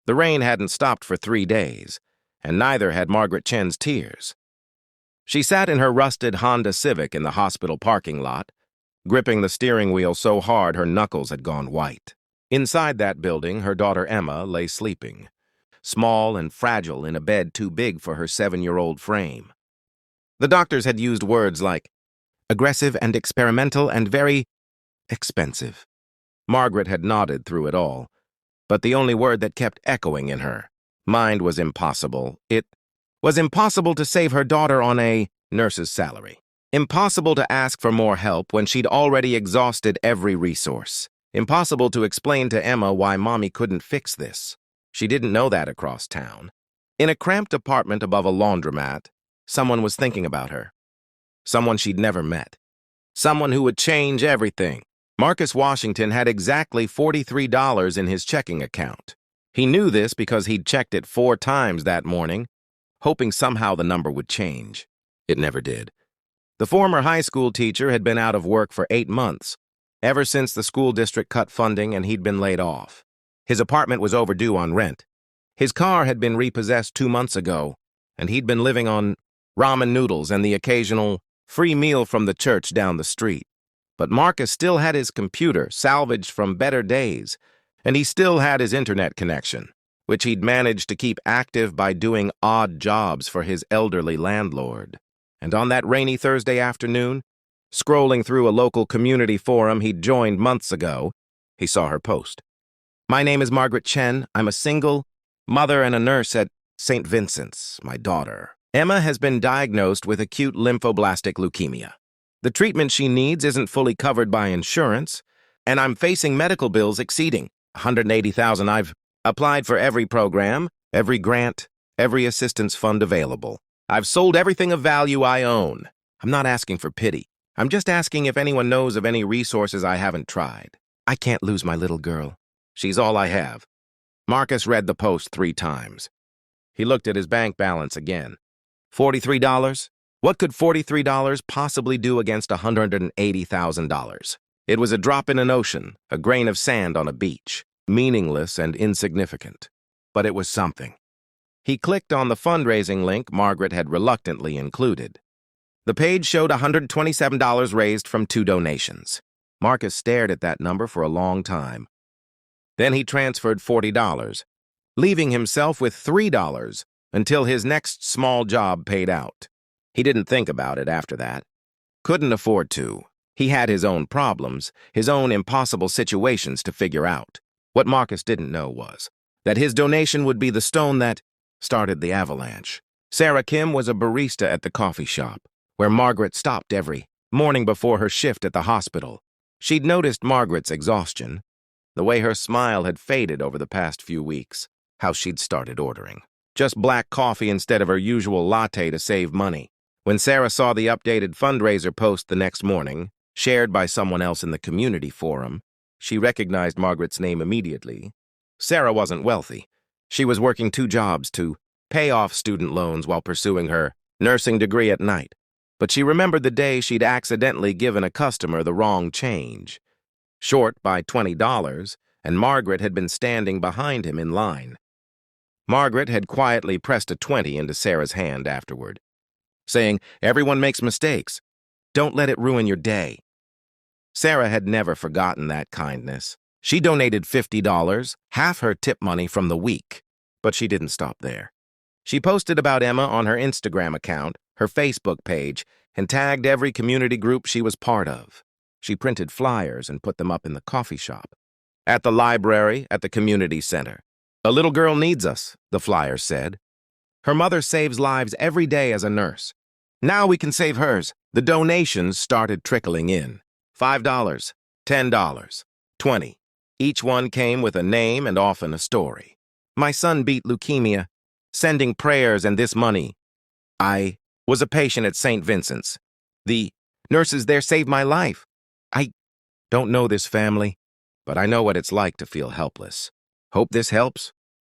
The rain hadn't stopped for 3 days, and neither had Margaret Chen's tears. She sat in her rusted Honda Civic in the hospital parking lot, gripping the steering wheel so hard her knuckles had gone white. Inside that building, her daughter Emma lay sleeping, small and fragile in a bed too big for her 7-year-old frame. The doctors had used words like aggressive and experimental and very expensive. Margaret had nodded through it all, but the only word that kept echoing in her mind was impossible. It was impossible to save her daughter on a nurse's salary. Impossible to ask for more help when she'd already exhausted every resource. Impossible to explain to Emma why Mommy couldn't fix this. She didn't know that across town. In a cramped apartment above a laundromat, someone was thinking about her. Someone she'd never met. Someone who would change everything. Marcus Washington had exactly $43 in his checking account. He knew this because he'd checked it 4 times that morning, hoping somehow the number would change. It never did. The former high school teacher had been out of work for 8 months, ever since the school district cut funding and he'd been laid off. His apartment was overdue on rent. His car had been repossessed 2 months ago, and he'd been living on ramen noodles and the occasional free meal from the church down the street. But Marcus still had his computer, salvaged from better days, and he still had his internet connection, which he'd managed to keep active by doing odd jobs for his elderly landlord. And on that rainy Thursday afternoon, scrolling through a local community forum he'd joined months ago, he saw her post. "My name is Margaret Chen. I'm a single mother and a nurse at St. Vincent's, my daughter. Emma has been diagnosed with acute lymphoblastic leukemia. The treatment she needs isn't fully covered by insurance, and I'm facing medical bills exceeding $180,000. I've applied for every program, every grant, every assistance fund available. I've sold everything of value I own. I'm not asking for pity. I'm just asking if anyone knows of any resources I haven't tried. I can't lose my little girl. She's all I have." Marcus read the post 3 times. He looked at his bank balance again. $43? What could $43 possibly do against $180,000? It was a drop in an ocean, a grain of sand on a beach, meaningless and insignificant. But it was something. He clicked on the fundraising link Margaret had reluctantly included. The page showed $127 raised from 2 donations. Marcus stared at that number for a long time. Then he transferred $40, leaving himself with $3 until his next small job paid out. He didn't think about it after that. Couldn't afford to. He had his own problems, his own impossible situations to figure out. What Marcus didn't know was that his donation would be the stone that started the avalanche. Sarah Kim was a barista at the coffee shop, where Margaret stopped every morning before her shift at the hospital. She'd noticed Margaret's exhaustion, the way her smile had faded over the past few weeks, how she'd started ordering just black coffee instead of her usual latte to save money. When Sarah saw the updated fundraiser post the next morning, shared by someone else in the community forum, she recognized Margaret's name immediately. Sarah wasn't wealthy. She was working 2 jobs to pay off student loans while pursuing her nursing degree at night. But she remembered the day she'd accidentally given a customer the wrong change. Short by $20, and Margaret had been standing behind him in line. Margaret had quietly pressed a 20 into Sarah's hand afterward, saying, "Everyone makes mistakes. Don't let it ruin your day." Sarah had never forgotten that kindness. She donated $50, half her tip money from the week. But she didn't stop there. She posted about Emma on her Instagram account, her Facebook page, and tagged every community group she was part of. She printed flyers and put them up in the coffee shop, at the library, at the community center. "A little girl needs us," the flyers said. "Her mother saves lives every day as a nurse. Now we can save hers." The donations started trickling in. $5, $10, $20. Each one came with a name and often a story. "My son beat leukemia. Sending prayers and this money. I was a patient at St. Vincent's. The nurses there saved my life. I don't know this family, but I know what it's like to feel helpless. Hope this helps."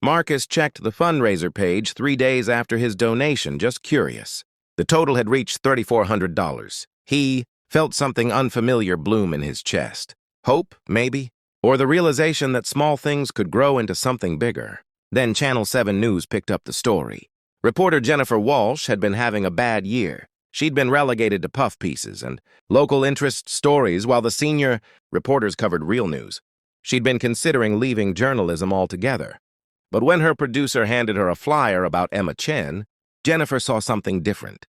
Marcus checked the fundraiser page 3 days after his donation, just curious. The total had reached $3,400. He felt something unfamiliar bloom in his chest. Hope, maybe? Or the realization that small things could grow into something bigger. Then Channel 7 News picked up the story. Reporter Jennifer Walsh had been having a bad year. She'd been relegated to puff pieces and local interest stories while the senior reporters covered real news. She'd been considering leaving journalism altogether. But when her producer handed her a flyer about Emma Chen, Jennifer saw something different.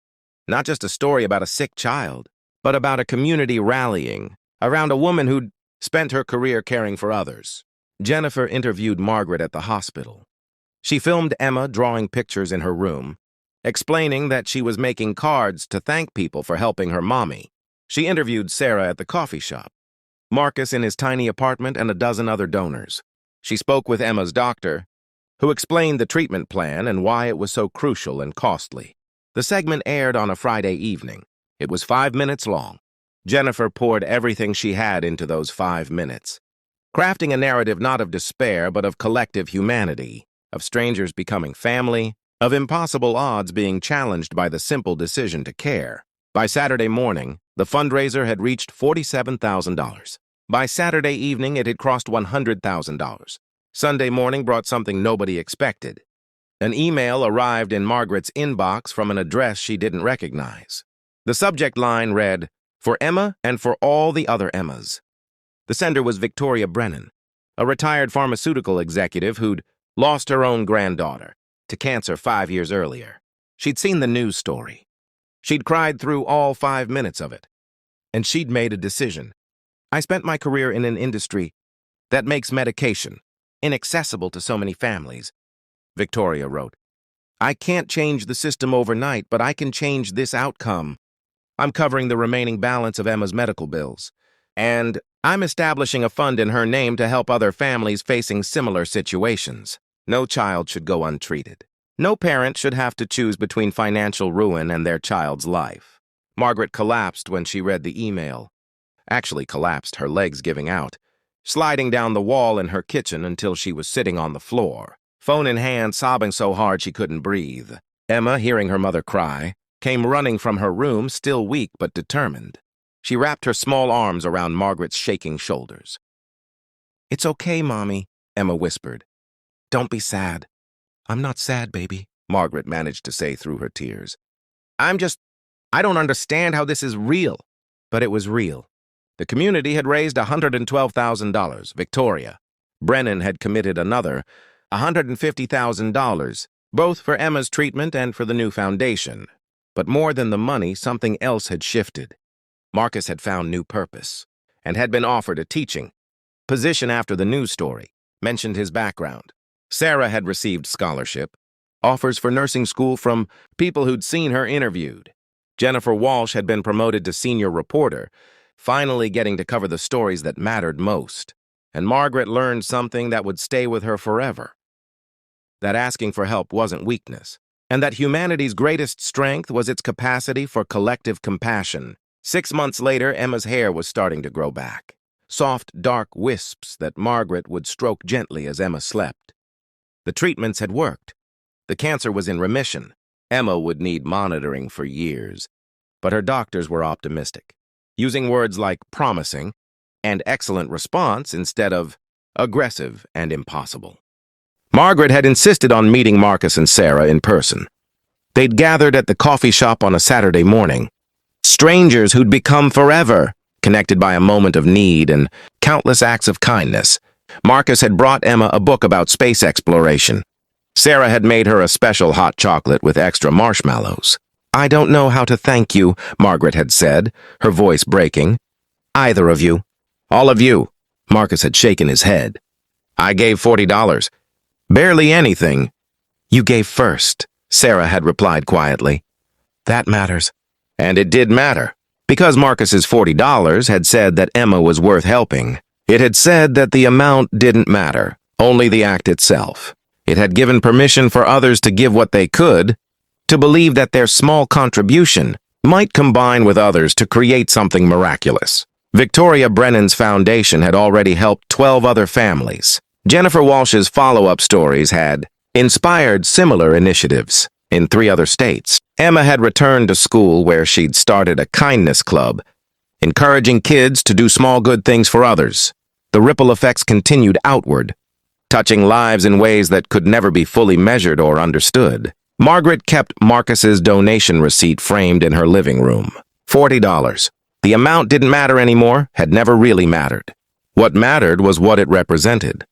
Not just a story about a sick child, but about a community rallying around a woman who'd spent her career caring for others. Jennifer interviewed Margaret at the hospital. She filmed Emma drawing pictures in her room, explaining that she was making cards to thank people for helping her mommy. She interviewed Sarah at the coffee shop, Marcus in his tiny apartment, and a dozen other donors. She spoke with Emma's doctor, who explained the treatment plan and why it was so crucial and costly. The segment aired on a Friday evening. It was 5 minutes long. Jennifer poured everything she had into those 5 minutes, crafting a narrative not of despair but of collective humanity, of strangers becoming family, of impossible odds being challenged by the simple decision to care. By Saturday morning, the fundraiser had reached $47,000. By Saturday evening, it had crossed $100,000. Sunday morning brought something nobody expected. An email arrived in Margaret's inbox from an address she didn't recognize. The subject line read, "For Emma and for all the other Emmas." The sender was Victoria Brennan, a retired pharmaceutical executive who'd lost her own granddaughter to cancer 5 years earlier. She'd seen the news story. She'd cried through all 5 minutes of it. And she'd made a decision. "I spent my career in an industry that makes medication inaccessible to so many families," Victoria wrote. "I can't change the system overnight, but I can change this outcome. I'm covering the remaining balance of Emma's medical bills. And I'm establishing a fund in her name to help other families facing similar situations. No child should go untreated. No parent should have to choose between financial ruin and their child's life." Margaret collapsed when she read the email. Actually collapsed, her legs giving out, sliding down the wall in her kitchen until she was sitting on the floor, phone in hand, sobbing so hard she couldn't breathe. Emma, hearing her mother cry, came running from her room, still weak but determined. She wrapped her small arms around Margaret's shaking shoulders. "It's okay, Mommy," Emma whispered. "Don't be sad." "I'm not sad, baby," Margaret managed to say through her tears. I don't understand how this is real." But it was real. The community had raised $112,000. Victoria Brennan had committed another $150,000, both for Emma's treatment and for the new foundation. But more than the money, something else had shifted. Marcus had found new purpose and had been offered a teaching position after the news story mentioned his background. Sarah had received scholarship, offers for nursing school from people who'd seen her interviewed. Jennifer Walsh had been promoted to senior reporter, finally getting to cover the stories that mattered most. And Margaret learned something that would stay with her forever. That asking for help wasn't weakness, and that humanity's greatest strength was its capacity for collective compassion. 6 months later, Emma's hair was starting to grow back. Soft, dark wisps that Margaret would stroke gently as Emma slept. The treatments had worked. The cancer was in remission. Emma would need monitoring for years. But her doctors were optimistic, using words like promising and excellent response instead of aggressive and impossible. Margaret had insisted on meeting Marcus and Sarah in person. They'd gathered at the coffee shop on a Saturday morning. Strangers who'd become forever, connected by a moment of need and countless acts of kindness. Marcus had brought Emma a book about space exploration. Sarah had made her a special hot chocolate with extra marshmallows. "I don't know how to thank you," Margaret had said, her voice breaking. "Either of you. All of you." Marcus had shaken his head. "I gave $40. Barely anything." "You gave first," Sarah had replied quietly. "That matters." And it did matter, because Marcus's $40 had said that Emma was worth helping. It had said that the amount didn't matter, only the act itself. It had given permission for others to give what they could, to believe that their small contribution might combine with others to create something miraculous. Victoria Brennan's foundation had already helped 12 other families. Jennifer Walsh's follow-up stories had inspired similar initiatives in 3 other states. Emma had returned to school where she'd started a kindness club, encouraging kids to do small good things for others. The ripple effects continued outward. touching lives in ways that could never be fully measured or understood. Margaret kept Marcus's donation receipt framed in her living room. $40. The amount didn't matter anymore, had never really mattered. What mattered was what it represented.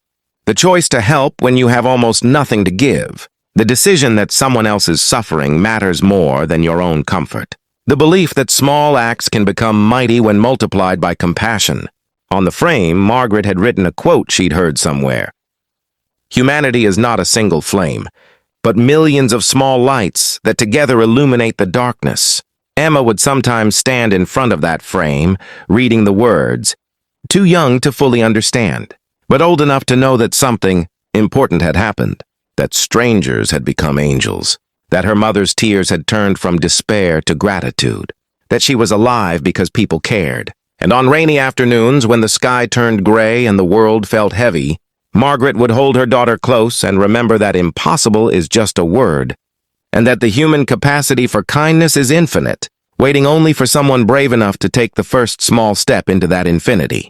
The choice to help when you have almost nothing to give. The decision that someone else's suffering matters more than your own comfort. The belief that small acts can become mighty when multiplied by compassion. On the frame, Margaret had written a quote she'd heard somewhere. Humanity is not a single flame, but millions of small lights that together illuminate the darkness. Emma would sometimes stand in front of that frame, reading the words, too young to fully understand, but old enough to know that something important had happened, that strangers had become angels, that her mother's tears had turned from despair to gratitude, that she was alive because people cared. And on rainy afternoons, when the sky turned gray and the world felt heavy, Margaret would hold her daughter close and remember that impossible is just a word, and that the human capacity for kindness is infinite, waiting only for someone brave enough to take the first small step into that infinity.